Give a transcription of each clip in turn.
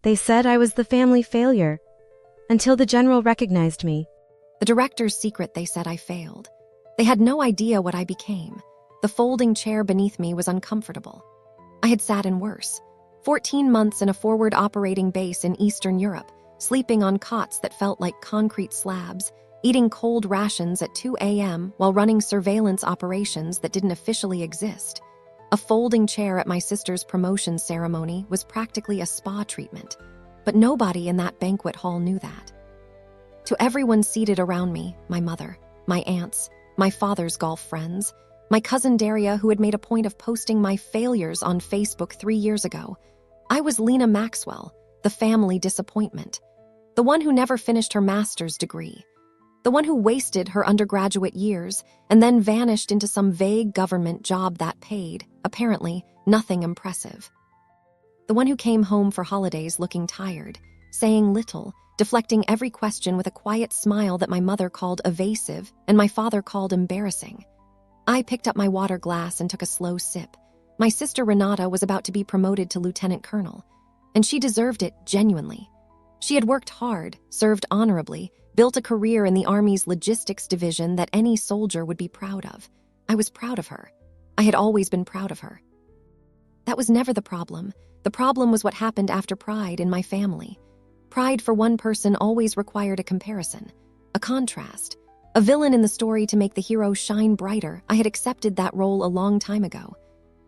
They said I was the family failure, until the general recognized me. The director's secret, they said I failed. They had no idea what I became. The folding chair beneath me was uncomfortable. I had sat in worse. 14 months in a forward operating base in Eastern Europe, sleeping on cots that felt like concrete slabs, eating cold rations at 2 a.m. while running surveillance operations that didn't officially exist. A folding chair at my sister's promotion ceremony was practically a spa treatment, but nobody in that banquet hall knew that. To everyone seated around me, my mother, my aunts, my father's golf friends, my cousin Daria, who had made a point of posting my failures on Facebook 3 years ago, I was Lena Maxwell, the family disappointment, the one who never finished her master's degree, the one who wasted her undergraduate years and then vanished into some vague government job that paid, apparently, nothing impressive. The one who came home for holidays looking tired, saying little, deflecting every question with a quiet smile that my mother called evasive and my father called embarrassing. I picked up my water glass and took a slow sip. My sister Renata was about to be promoted to lieutenant colonel, and she deserved it genuinely. She had worked hard, served honorably, built a career in the Army's logistics division that any soldier would be proud of. I was proud of her. I had always been proud of her. That was never the problem. The problem was what happened after pride in my family. Pride for one person always required a comparison, a contrast, a villain in the story to make the hero shine brighter. I had accepted that role a long time ago.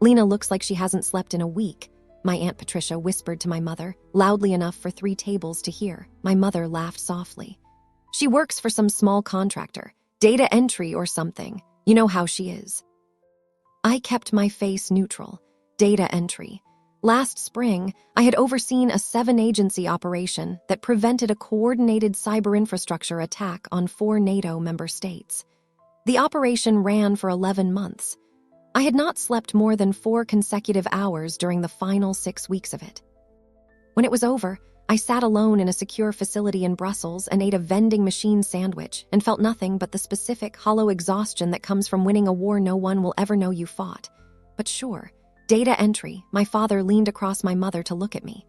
Lena looks like she hasn't slept in a week, my Aunt Patricia whispered to my mother, loudly enough for 3 tables to hear. My mother laughed softly. She works for some small contractor, data entry or something. You know how she is. I kept my face neutral. Data entry. Last spring, I had overseen a 7-agency operation that prevented a coordinated cyber infrastructure attack on 4 NATO member states. The operation ran for 11 months. I had not slept more than 4 consecutive hours during the final 6 weeks of it. When it was over, I sat alone in a secure facility in Brussels and ate a vending machine sandwich and felt nothing but the specific, hollow exhaustion that comes from winning a war no one will ever know you fought. But sure, data entry. My father leaned across my mother to look at me.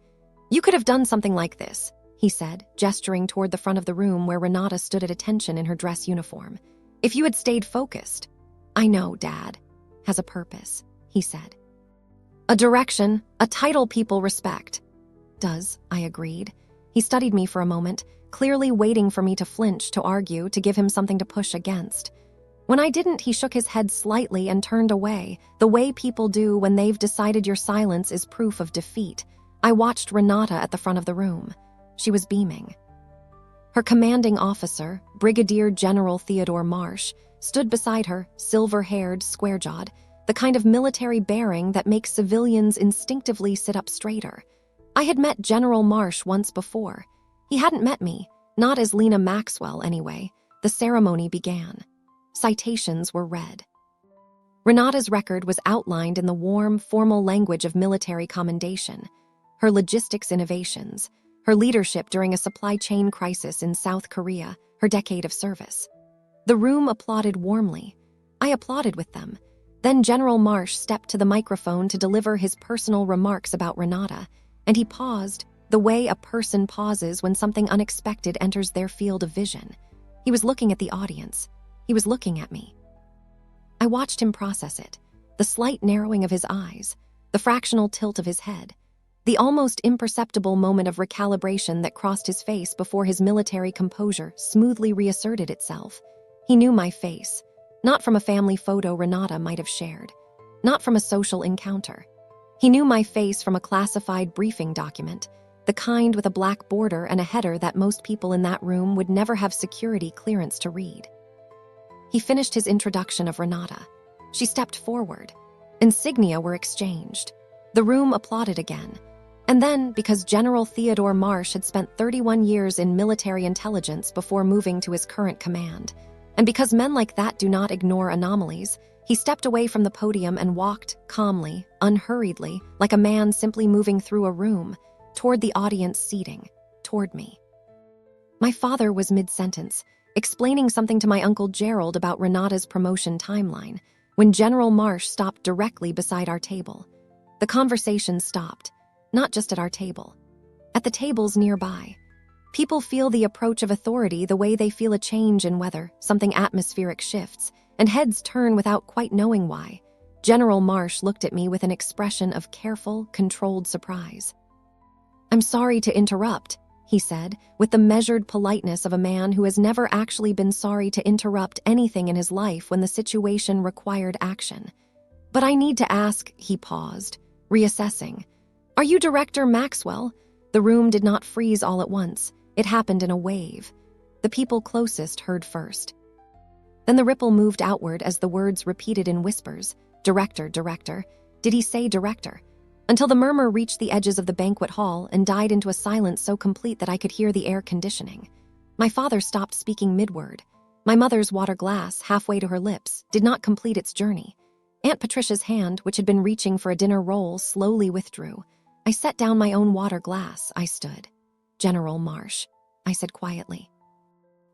You could have done something like this, he said, gesturing toward the front of the room where Renata stood at attention in her dress uniform. If you had stayed focused. I know, Dad has a purpose, he said. A direction, a title people respect. Does, I agreed. He studied me for a moment, clearly waiting for me to flinch, to argue, to give him something to push against. When I didn't, he shook his head slightly and turned away, the way people do when they've decided your silence is proof of defeat. I watched Renata at the front of the room. She was beaming. Her commanding officer, Brigadier General Theodore Marsh, stood beside her, silver-haired, square-jawed, the kind of military bearing that makes civilians instinctively sit up straighter. I had met General Marsh once before. He hadn't met me, not as Lena Maxwell anyway. The ceremony began. Citations were read. Renata's record was outlined in the warm, formal language of military commendation. Her logistics innovations, her leadership during a supply chain crisis in South Korea, her decade of service. The room applauded warmly. I applauded with them. Then General Marsh stepped to the microphone to deliver his personal remarks about Renata, and he paused, the way a person pauses when something unexpected enters their field of vision. He was looking at the audience. He was looking at me. I watched him process it, the slight narrowing of his eyes, the fractional tilt of his head, the almost imperceptible moment of recalibration that crossed his face before his military composure smoothly reasserted itself. He knew my face, not from a family photo Renata might have shared, not from a social encounter. He knew my face from a classified briefing document, the kind with a black border and a header that most people in that room would never have security clearance to read. He finished his introduction of Renata. She stepped forward. Insignia were exchanged. The room applauded again. And then, because General Theodore Marsh had spent 31 years in military intelligence before moving to his current command, and because men like that do not ignore anomalies, he stepped away from the podium and walked, calmly, unhurriedly, like a man simply moving through a room, toward the audience seating, toward me. My father was mid-sentence, explaining something to my Uncle Gerald about Renata's promotion timeline, when General Marsh stopped directly beside our table. The conversation stopped, not just at our table. At at the tables nearby. People feel the approach of authority the way they feel a change in weather, something atmospheric shifts, and heads turn without quite knowing why. General Marsh looked at me with an expression of careful, controlled surprise. "I'm sorry to interrupt," he said, with the measured politeness of a man who has never actually been sorry to interrupt anything in his life when the situation required action. "But I need to ask," he paused, reassessing. "Are you Director Maxwell?" The room did not freeze all at once. It happened in a wave. The people closest heard first. Then the ripple moved outward as the words repeated in whispers. "Director, director." Did he say director? Until the murmur reached the edges of the banquet hall and died into a silence so complete that I could hear the air conditioning. My father stopped speaking mid-word. My mother's water glass, halfway to her lips, did not complete its journey. Aunt Patricia's hand, which had been reaching for a dinner roll, slowly withdrew. I set down my own water glass. I stood. "General Marsh," I said quietly.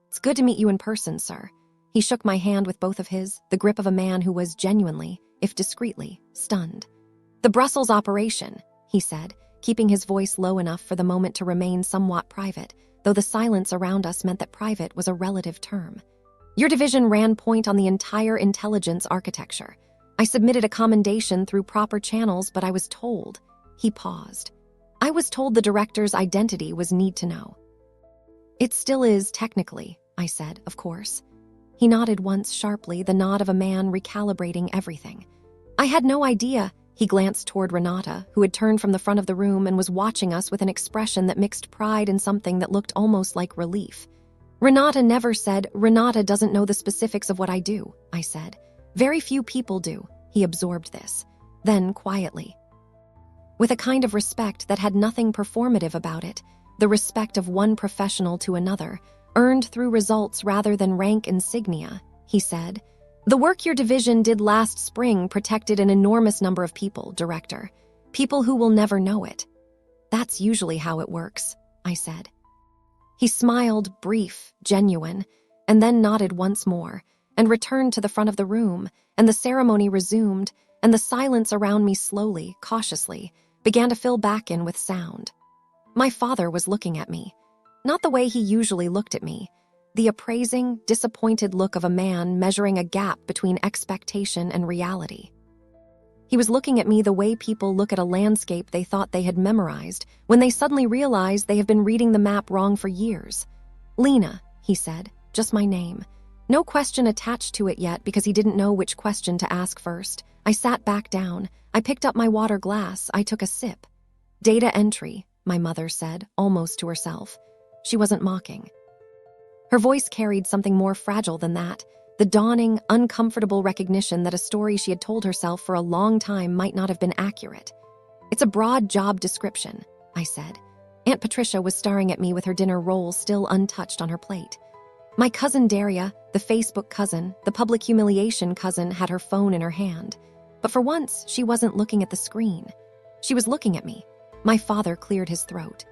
"It's good to meet you in person, sir." He shook my hand with both of his, the grip of a man who was genuinely, if discreetly, stunned. "The Brussels operation," he said, keeping his voice low enough for the moment to remain somewhat private, though the silence around us meant that private was a relative term. "Your division ran point on the entire intelligence architecture. I submitted a commendation through proper channels, but I was told..." He paused. "I was told the director's identity was need to know." "It still is, technically," I said, "of course." He nodded once sharply, the nod of a man recalibrating everything. "I had no idea." He glanced toward Renata, who had turned from the front of the room and was watching us with an expression that mixed pride and something that looked almost like relief. "Renata never said." "Renata doesn't know the specifics of what I do," I said. "Very few people do." He absorbed this. Then, quietly, with a kind of respect that had nothing performative about it, the respect of one professional to another, earned through results rather than rank insignia, he said, "The work your division did last spring protected an enormous number of people, Director. People who will never know it." "That's usually how it works," I said. He smiled, brief, genuine, and then nodded once more, and returned to the front of the room, and the ceremony resumed, and the silence around me slowly, cautiously, began to fill back in with sound. My father was looking at me. Not the way he usually looked at me. The appraising, disappointed look of a man measuring a gap between expectation and reality. He was looking at me the way people look at a landscape they thought they had memorized when they suddenly realize they have been reading the map wrong for years. "Lena," he said, "just my name." No question attached to it yet because he didn't know which question to ask first. I sat back down. I picked up my water glass. I took a sip. "Data entry," my mother said, almost to herself. She wasn't mocking. Her voice carried something more fragile than that, the dawning, uncomfortable recognition that a story she had told herself for a long time might not have been accurate. "It's a broad job description," I said. Aunt Patricia was staring at me with her dinner roll still untouched on her plate. My cousin Daria, the Facebook cousin, the public humiliation cousin, had her phone in her hand. But for once, she wasn't looking at the screen. She was looking at me. My father cleared his throat.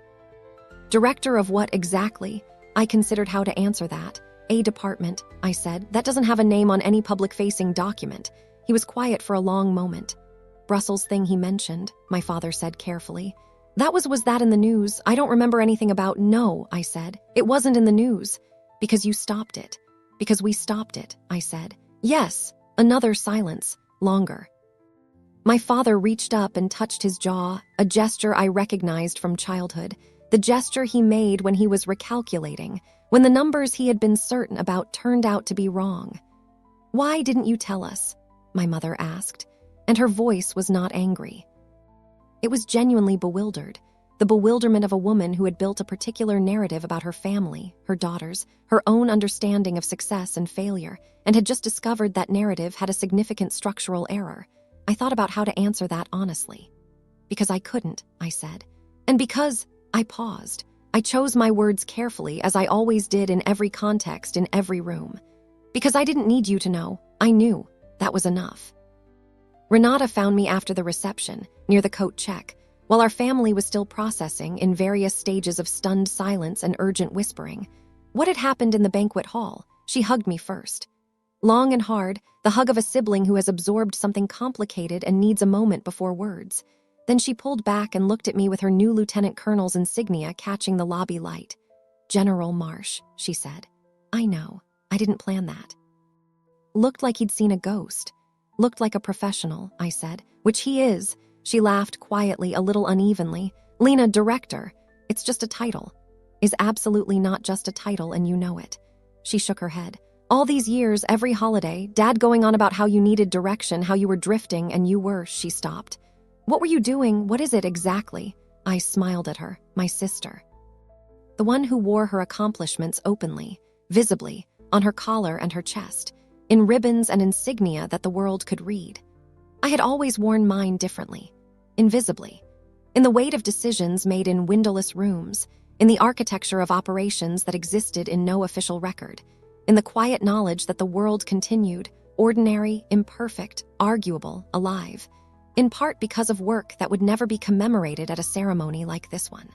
"Director of what exactly?" I considered how to answer that. "A department," I said. "That doesn't have a name on any public-facing document." He was quiet for a long moment. "Brussels thing he mentioned," my father said carefully. Was that in the news? I don't remember anything about." "No," I said. "It wasn't in the news." "Because you stopped it." "Because we stopped it," I said. "Yes." Another silence, longer. My father reached up and touched his jaw, a gesture I recognized from childhood. The gesture he made when he was recalculating, when the numbers he had been certain about turned out to be wrong. "Why didn't you tell us?" my mother asked, and her voice was not angry. It was genuinely bewildered, the bewilderment of a woman who had built a particular narrative about her family, her daughters, her own understanding of success and failure, and had just discovered that narrative had a significant structural error. I thought about how to answer that honestly. "Because I couldn't," I said. "And because..." I paused. I chose my words carefully, as I always did in every context, in every room. "Because I didn't need you to know. I knew. That was enough." Renata found me after the reception, near the coat check, while our family was still processing in various stages of stunned silence and urgent whispering. What had happened in the banquet hall? She hugged me first. Long and hard, the hug of a sibling who has absorbed something complicated and needs a moment before words. Then she pulled back and looked at me with her new lieutenant colonel's insignia catching the lobby light. "General Marsh," she said. "I know. I didn't plan that." Looked like he'd seen a ghost. "Looked like a professional," I said. "Which he is." She laughed quietly, a little unevenly. "Lena, director. It's just a title." "Is absolutely not just a title, and you know it." She shook her head. "All these years, every holiday, Dad going on about how you needed direction, how you were drifting, and you were." She stopped. "What were you doing? What is it exactly?" I smiled at her. "My sister." The one who wore her accomplishments openly, visibly, on her collar and her chest, in ribbons and insignia that the world could read. I had always worn mine differently, invisibly, in the weight of decisions made in windowless rooms, in the architecture of operations that existed in no official record, in the quiet knowledge that the world continued, ordinary, imperfect, arguable, alive, in part because of work that would never be commemorated at a ceremony like this one.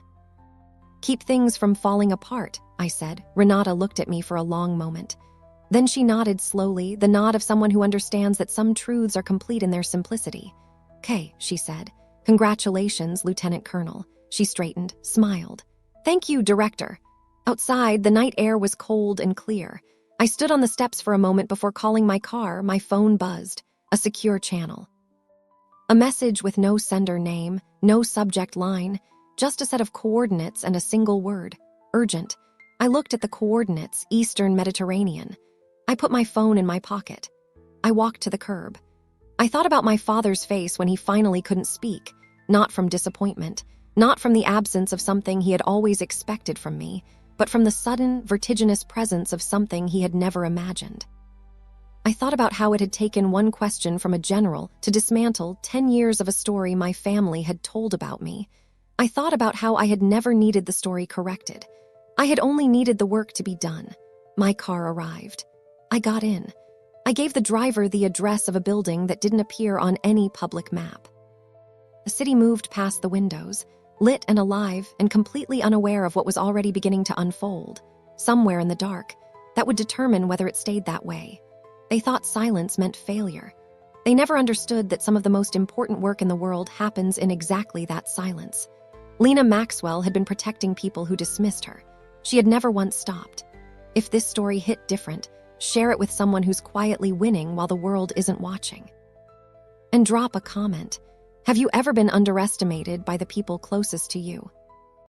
"Keep things from falling apart," I said. Renata looked at me for a long moment. Then she nodded slowly, the nod of someone who understands that some truths are complete in their simplicity. "'Kay," she said. "Congratulations, Lieutenant Colonel." She straightened, smiled. "Thank you, Director." Outside, the night air was cold and clear. I stood on the steps for a moment before calling my car. My phone buzzed. A secure channel. A message with no sender name, no subject line, just a set of coordinates and a single word. Urgent. I looked at the coordinates, Eastern Mediterranean. I put my phone in my pocket. I walked to the curb. I thought about my father's face when he finally couldn't speak, not from disappointment, not from the absence of something he had always expected from me, but from the sudden, vertiginous presence of something he had never imagined. I thought about how it had taken one question from a general to dismantle 10 years of a story my family had told about me. I thought about how I had never needed the story corrected. I had only needed the work to be done. My car arrived. I got in. I gave the driver the address of a building that didn't appear on any public map. The city moved past the windows, lit and alive and completely unaware of what was already beginning to unfold. Somewhere in the dark, that would determine whether it stayed that way. They thought silence meant failure. They never understood that some of the most important work in the world happens in exactly that silence. Lena Maxwell had been protecting people who dismissed her. She had never once stopped. If this story hit different, share it with someone who's quietly winning while the world isn't watching. And drop a comment. Have you ever been underestimated by the people closest to you?